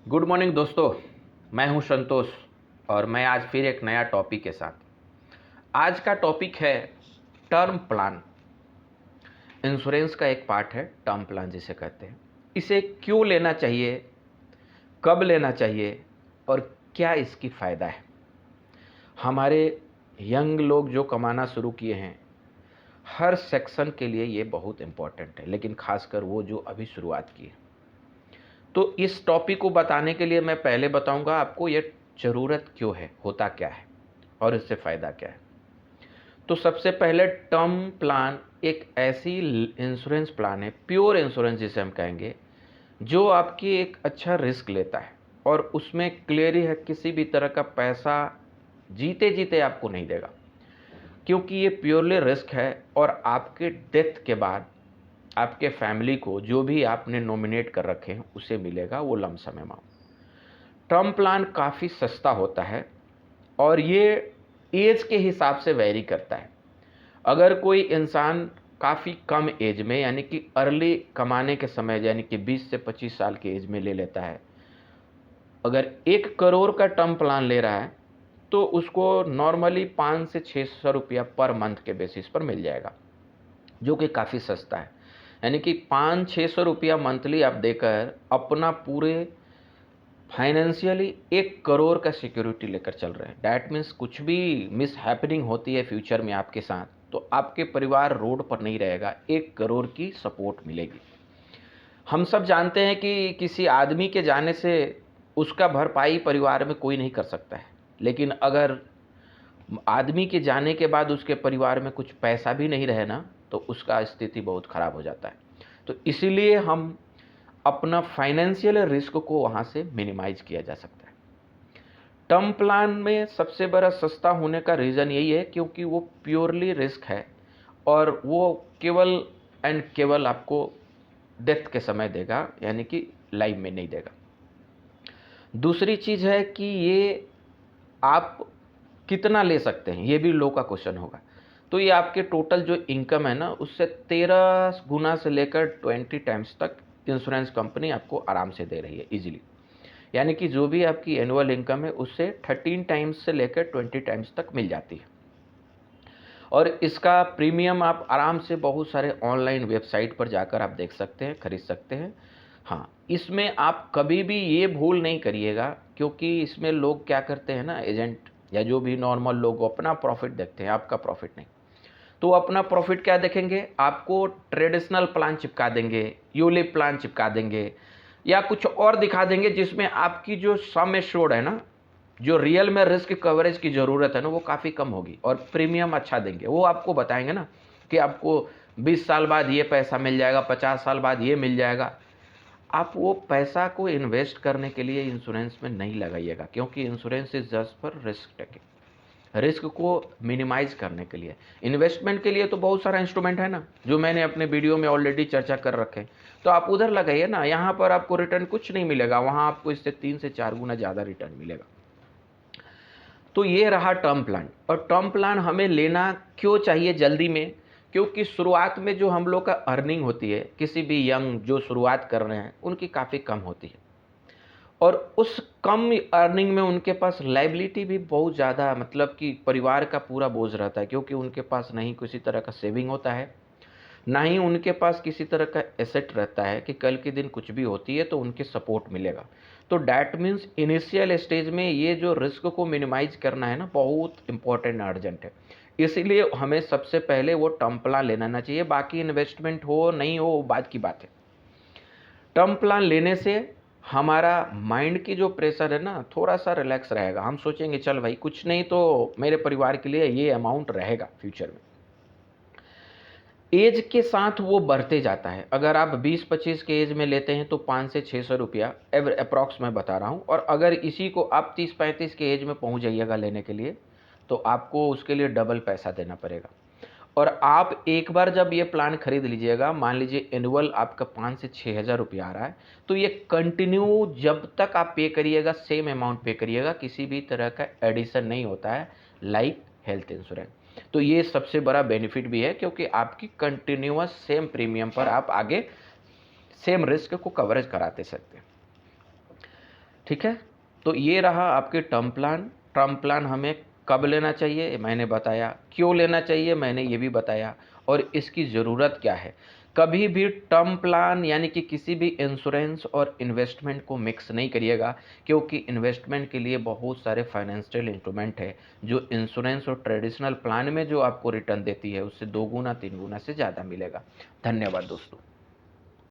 Good morning दोस्तों। मैं हूं संतोष और मैं आज फिर एक नया टॉपिक के साथ। आज का टॉपिक है टर्म प्लान। इंश्योरेंस का एक पार्ट है टर्म प्लान जिसे कहते हैं। इसे क्यों लेना चाहिए, कब लेना चाहिए और क्या इसकी फ़ायदा है। हमारे यंग लोग जो कमाना शुरू किए हैं, हर सेक्शन के लिए ये बहुत इम्पोर्टेंट है, लेकिन खासकर वो जो अभी शुरुआत की है। तो इस टॉपिक को बताने के लिए मैं पहले बताऊंगा आपको ये ज़रूरत क्यों है, होता क्या है और इससे फ़ायदा क्या है। तो सबसे पहले टर्म प्लान एक ऐसी इंश्योरेंस प्लान है, प्योर इंश्योरेंस जिसे हम कहेंगे, जो आपकी एक अच्छा रिस्क लेता है और उसमें क्लियर ही है किसी भी तरह का पैसा जीते जीते आपको नहीं देगा, क्योंकि ये प्योरली रिस्क है और आपके डेथ के बाद आपके फैमिली को जो भी आपने नॉमिनेट कर रखे हैं उसे मिलेगा वो लमसम अमाउंट। टर्म प्लान काफ़ी सस्ता होता है और ये एज के हिसाब से वैरी करता है। अगर कोई इंसान काफ़ी कम एज में यानी कि अर्ली कमाने के समय यानी कि 20 से 25 साल की एज में ले लेता है, अगर 1 करोड़ का टर्म प्लान ले रहा है तो उसको नॉर्मली 500 से 600 रुपया पर मंथ के बेसिस पर मिल जाएगा, जो कि काफ़ी सस्ता है। यानी कि 500-600 रुपया मंथली आप देकर अपना पूरे फाइनेंशियली 1 करोड़ का सिक्योरिटी लेकर चल रहे हैं। डैट मीन्स कुछ भी मिस हैपनिंग होती है फ्यूचर में आपके साथ, तो आपके परिवार रोड पर नहीं रहेगा, 1 करोड़ की सपोर्ट मिलेगी। हम सब जानते हैं कि किसी आदमी के जाने से उसका भरपाई परिवार में कोई नहीं कर सकता है, लेकिन अगर आदमी के जाने के बाद उसके परिवार में कुछ पैसा भी नहीं रहे ना, तो उसका स्थिति बहुत ख़राब हो जाता है। तो इसीलिए हम अपना फाइनेंशियल रिस्क को वहाँ से मिनिमाइज किया जा सकता है। टर्म प्लान में सबसे बड़ा सस्ता होने का रीज़न यही है क्योंकि वो प्योरली रिस्क है और वो केवल एंड केवल आपको डेथ के समय देगा, यानी कि लाइफ में नहीं देगा। दूसरी चीज़ है कि ये आप कितना ले सकते हैं, ये भी लो का क्वेश्चन होगा। तो ये आपके टोटल जो इनकम है ना, उससे 13 गुना से लेकर 20 टाइम्स तक इंश्योरेंस कंपनी आपको आराम से दे रही है इजीली। यानी कि जो भी आपकी एनुअल इनकम है उससे 13 टाइम्स से लेकर 20 टाइम्स तक मिल जाती है। और इसका प्रीमियम आप आराम से बहुत सारे ऑनलाइन वेबसाइट पर जाकर आप देख सकते हैं, खरीद सकते हैं। हाँ, इसमें आप कभी भी ये भूल नहीं करिएगा, क्योंकि इसमें लोग क्या करते हैं ना, एजेंट या जो भी नॉर्मल लोग अपना प्रॉफिट देखते हैं, आपका प्रॉफिट नहीं। तो अपना प्रॉफिट क्या देखेंगे, आपको ट्रेडिशनल प्लान चिपका देंगे, यूलिप प्लान चिपका देंगे या कुछ और दिखा देंगे जिसमें आपकी जो सम एश्योर्ड है ना, जो रियल में रिस्क कवरेज की ज़रूरत है ना, वो काफ़ी कम होगी और प्रीमियम अच्छा देंगे। वो आपको बताएंगे ना कि आपको 20 साल बाद ये पैसा मिल जाएगा, 50 साल बाद ये मिल जाएगा। आप वो पैसा को इन्वेस्ट करने के लिए इंश्योरेंस में नहीं लगाइएगा, क्योंकि insurance is just for risk taking, risk को मिनिमाइज करने के लिए। इन्वेस्टमेंट के लिए तो बहुत सारा इंस्ट्रूमेंट है ना, जो मैंने अपने वीडियो में ऑलरेडी चर्चा कर रखे हैं, तो आप उधर लगाइए ना। यहाँ पर आपको रिटर्न कुछ नहीं मिलेगा, वहाँ आपको इससे 3 से 4 गुना ज़्यादा रिटर्न मिलेगा। तो ये रहा टर्म प्लान। और टर्म प्लान हमें लेना क्यों चाहिए जल्दी में, क्योंकि शुरुआत में जो हम लोग का अर्निंग होती है, किसी भी यंग जो शुरुआत कर रहे हैं उनकी काफ़ी कम होती है और उस कम अर्निंग में उनके पास लायबिलिटी भी बहुत ज़्यादा, मतलब कि परिवार का पूरा बोझ रहता है, क्योंकि उनके पास नहीं किसी तरह का सेविंग होता है, ना ही उनके पास किसी तरह का एसेट रहता है कि कल के दिन कुछ भी होती है तो उनके सपोर्ट मिलेगा। तो डैट मीन्स इनिशियल स्टेज में ये जो रिस्क को मिनिमाइज करना है ना, बहुत इंपॉर्टेंट अर्जेंट है। इसीलिए हमें सबसे पहले वो टर्म प्लान लेना चाहिए। बाकी इन्वेस्टमेंट हो नहीं हो वो बात की बात है। टर्म प्लान लेने से हमारा माइंड की जो प्रेशर है ना, थोड़ा सा रिलैक्स रहेगा। हम सोचेंगे चल भाई कुछ नहीं तो मेरे परिवार के लिए ये अमाउंट रहेगा फ्यूचर में। एज के साथ वो बढ़ते जाता है। अगर आप 20-25 के एज में लेते हैं तो 500 से 600 रुपया अप्रॉक्स मैं बता रहा हूँ, और अगर इसी को आप 30-35 के एज में पहुँच जाइएगा लेने के लिए, तो आपको उसके लिए डबल पैसा देना पड़ेगा। और आप एक बार जब ये प्लान खरीद लीजिएगा, मान लीजिए एनुअल आपका 5 से 6 हज़ार रुपया आ रहा है, तो ये कंटिन्यू जब तक आप पे करिएगा सेम अमाउंट पे करिएगा, किसी भी तरह का एडिशन नहीं होता है, लाइक हेल्थ इंश्योरेंस। तो ये सबसे बड़ा बेनिफिट भी है, क्योंकि आपकी कंटिन्यूअस सेम प्रीमियम पर आप आगे सेम रिस्क को कवरेज कराते सकते हैं। ठीक है, तो ये रहा आपके टर्म प्लान। टर्म प्लान हमें कब लेना चाहिए मैंने बताया, क्यों लेना चाहिए मैंने ये भी बताया, और इसकी ज़रूरत क्या है। कभी भी टर्म प्लान यानी कि किसी भी इंश्योरेंस और इन्वेस्टमेंट को मिक्स नहीं करिएगा, क्योंकि इन्वेस्टमेंट के लिए बहुत सारे फाइनेंशियल इंस्ट्रूमेंट है जो इंश्योरेंस और ट्रेडिशनल प्लान में जो आपको रिटर्न देती है उससे 2 गुना 3 गुना से ज़्यादा मिलेगा। धन्यवाद दोस्तों।